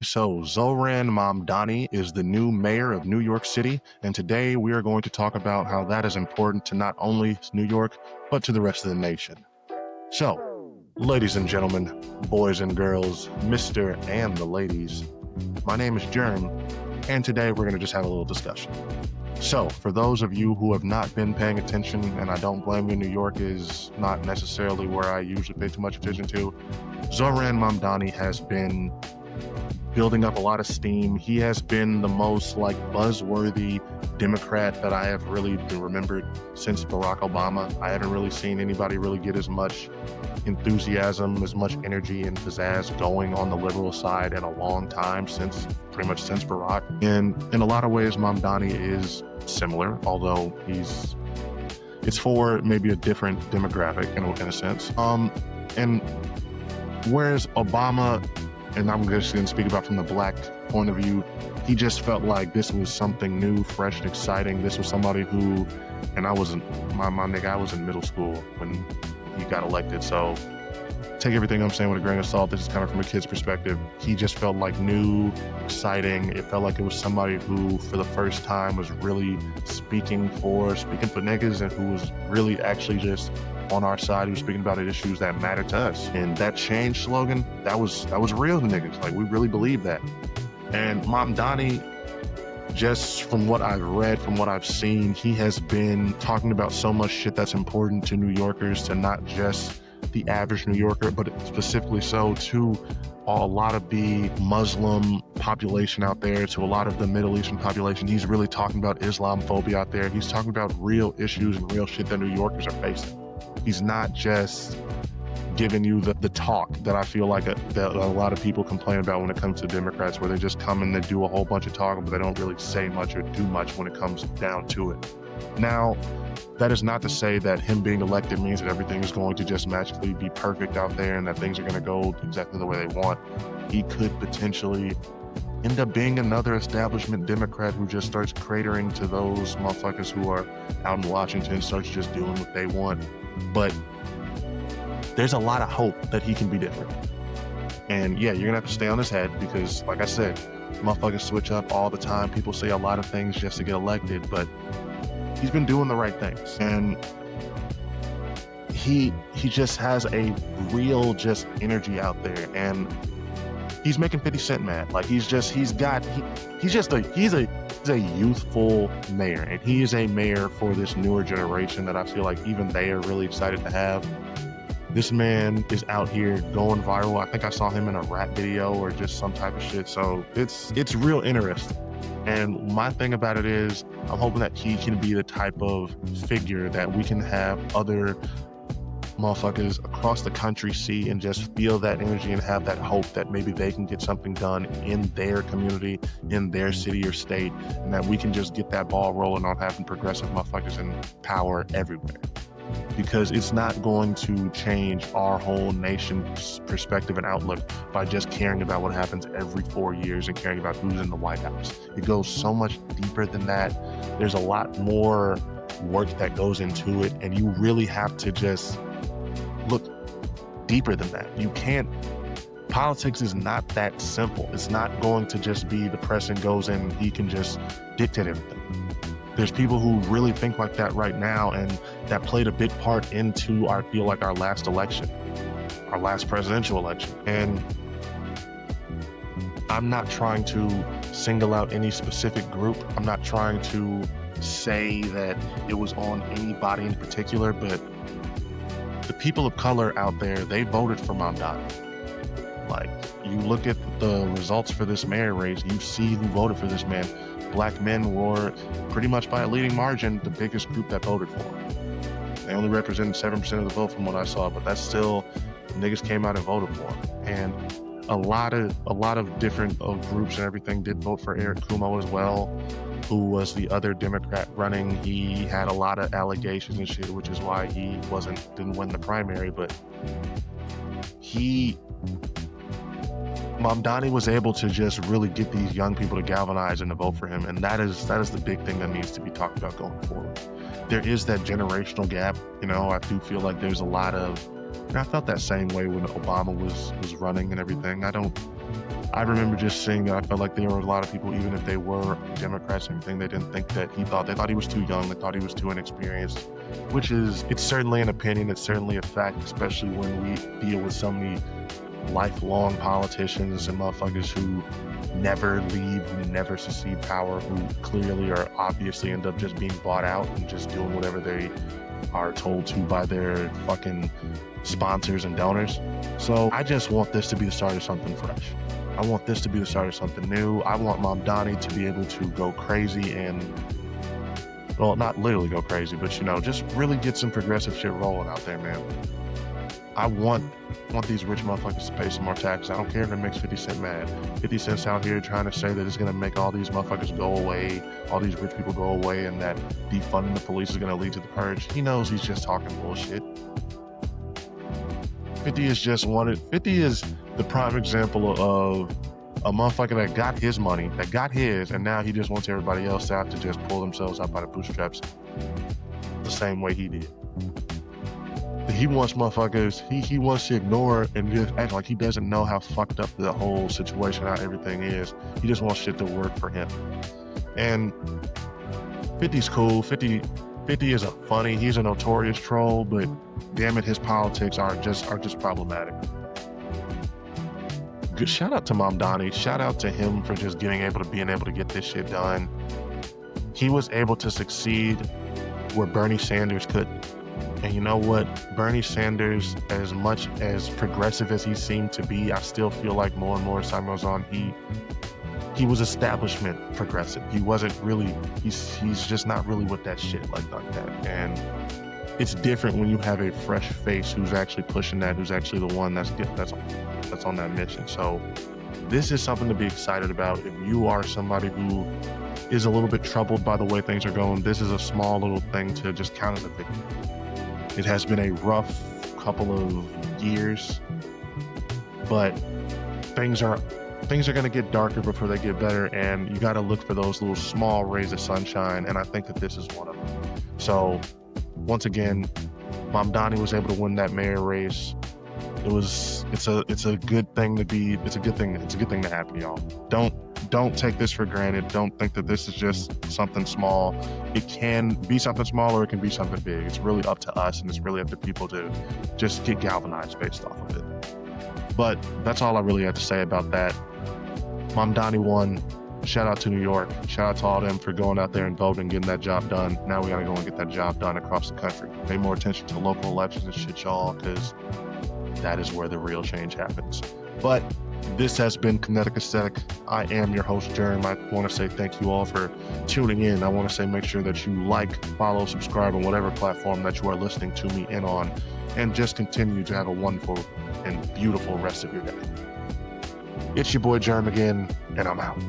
So, Zoran Mamdani is the new mayor of New York City, and today we are going to talk about how that is important to not only New York, but to the rest of the nation. So, ladies and gentlemen, boys and girls, Mr. and the ladies, my name is Jerm, and today we're going to just have a little discussion. So, for those of you who have not been paying attention, and I don't blame you, New York is not necessarily where I usually pay too much attention to, Zoran Mamdani has been building up a lot of steam. He has been the most buzzworthy Democrat that I have really been remembered since Barack Obama. I haven't really seen anybody really get as much enthusiasm, as much energy and pizzazz going on the liberal side in a long time, pretty much since Barack. And in a lot of ways, Mamdani is similar, although it's for maybe a different demographic in a sense. And whereas Obama, and I'm just going to speak about from the black point of view, he just felt like this was something new, fresh, and exciting. This was somebody who, and I wasn't, my nigga, I was in middle school when he got elected, so take everything I'm saying with a grain of salt. This is kind of from a kid's perspective. He just felt like new, exciting. It felt like it was somebody who, for the first time, was really speaking for niggas, and who was really actually just on our side, who's speaking about issues that matter to us. And that change slogan, that was real to niggas. Like, we really believe that. And Mamdani, just from what I've read, from what I've seen, he has been talking about so much shit that's important to New Yorkers, to not just the average New Yorker, but specifically so to a lot of the Muslim population out there, to a lot of the Middle Eastern population. He's really talking about Islamophobia out there. He's talking about real issues and real shit that New Yorkers are facing. He's not just giving you the talk that I feel like that a lot of people complain about when it comes to Democrats, where they just come and they do a whole bunch of talking, but they don't really say much or do much when it comes down to it. Now, that is not to say that him being elected means that everything is going to just magically be perfect out there and that things are going to go exactly the way they want. He could potentially end up being another establishment Democrat who just starts cratering to those motherfuckers who are out in Washington, starts just doing what they want. But there's a lot of hope that he can be different. And yeah, you're gonna have to stay on his head, because like I said, motherfuckers switch up all the time. People say a lot of things just to get elected, but he's been doing the right things. And he just has a real just energy out there, and he's making 50 Cent mad. Like, he's a youthful mayor, and he is a mayor for this newer generation that I feel like even they are really excited to have. This man is out here going viral. I think I saw him in a rap video or just some type of shit. So it's real interesting. And my thing about it is, I'm hoping that he can be the type of figure that we can have other motherfuckers across the country see and just feel that energy and have that hope that maybe they can get something done in their community, in their city or state, and that we can just get that ball rolling on having progressive motherfuckers in power everywhere. Because it's not going to change our whole nation's perspective and outlook by just caring about what happens every 4 years and caring about who's in the White House. It goes so much deeper than that. There's a lot more work that goes into it, and you really have to just look deeper than that. You can't, politics is not that simple. It's not going to just be the president goes in and he can just dictate everything. There's people who really think like that right now, and that played a big part into, I feel like, our last election, our last presidential election. And I'm not trying to single out any specific group. I'm not trying to say that it was on anybody in particular, but the people of color out there, they voted for Mamdani. Like, you look at the results for this mayor race, you see who voted for this man. Black men were, pretty much by a leading margin, the biggest group that voted for him. They only represented 7% of the vote from what I saw, but that's still, niggas came out and voted for him. And a lot of different groups and everything did vote for Eric Cuomo as well, who was the other Democrat running. He had a lot of allegations and shit, which is why he didn't win the primary, but Mamdani was able to just really get these young people to galvanize and to vote for him, and that is the big thing that needs to be talked about going forward. There is that generational gap. I do feel like there's a lot of, and I felt that same way when Obama was running and everything. I don't I remember just seeing that. I felt like there were a lot of people, even if they were Democrats and everything, they didn't think that they thought he was too young, they thought he was too inexperienced, which is, it's certainly an opinion, it's certainly a fact, especially when we deal with so many lifelong politicians and motherfuckers who never leave, who never succeed power, who clearly are obviously end up just being bought out and just doing whatever they are told to by their fucking sponsors and donors. So I just want this to be the start of something fresh. I want this to be the start of something new. I want Mamdani to be able to go crazy and, well, not literally go crazy, but, you know, just really get some progressive shit rolling out there, man. I want these rich motherfuckers to pay some more taxes. I don't care if it makes 50 Cent mad. 50 Cent's out here trying to say that it's going to make all these motherfuckers go away, all these rich people go away, and that defunding the police is going to lead to the purge. He knows he's just talking bullshit. 50 is just 50 is the prime example of a motherfucker that got his money, that got his, and now he just wants everybody else out to just pull themselves up by the bootstraps the same way he did. He wants motherfuckers, he wants to ignore and just act like he doesn't know how fucked up the whole situation, how everything is. He just wants shit to work for him. And 50's cool. 50 is a funny, he's a notorious troll, but damn it, his politics are just problematic. Good shout out to Mamdani. Shout out to him for just being able to get this shit done. He was able to succeed where Bernie Sanders couldn't. And you know what? Bernie Sanders, as much as progressive as he seemed to be, I still feel like more and more as time goes on, he was establishment progressive. He wasn't really, he's just not really with that shit like that. And it's different when you have a fresh face who's actually pushing that, who's actually the one that's on that mission. So this is something to be excited about. If you are somebody who is a little bit troubled by the way things are going, this is a small little thing to just count as a victory. It has been a rough couple of years, but things are going to get darker before they get better, and you got to look for those little small rays of sunshine, and I think that this is one of them. So once again, Mamdani was able to win that mayor race. It's a good thing to happen, y'all. Don't take this for granted. Don't think that this is just something small. It can be something small or it can be something big. It's really up to us, and it's really up to people to just get galvanized based off of it. But that's all I really have to say about that. Mamdani won. Shout out to New York. Shout out to all of them for going out there and voting and getting that job done. Now we gotta go and get that job done across the country. Pay more attention to local elections and shit, y'all, because that is where the real change happens. But this has been Kinetic Aesthetic. I am your host, Jerm. I want to say thank you all for tuning in. I want to say make sure that you like, follow, subscribe on whatever platform that you are listening to me in on, and just continue to have a wonderful and beautiful rest of your day. It's your boy Jerm again, and I'm out.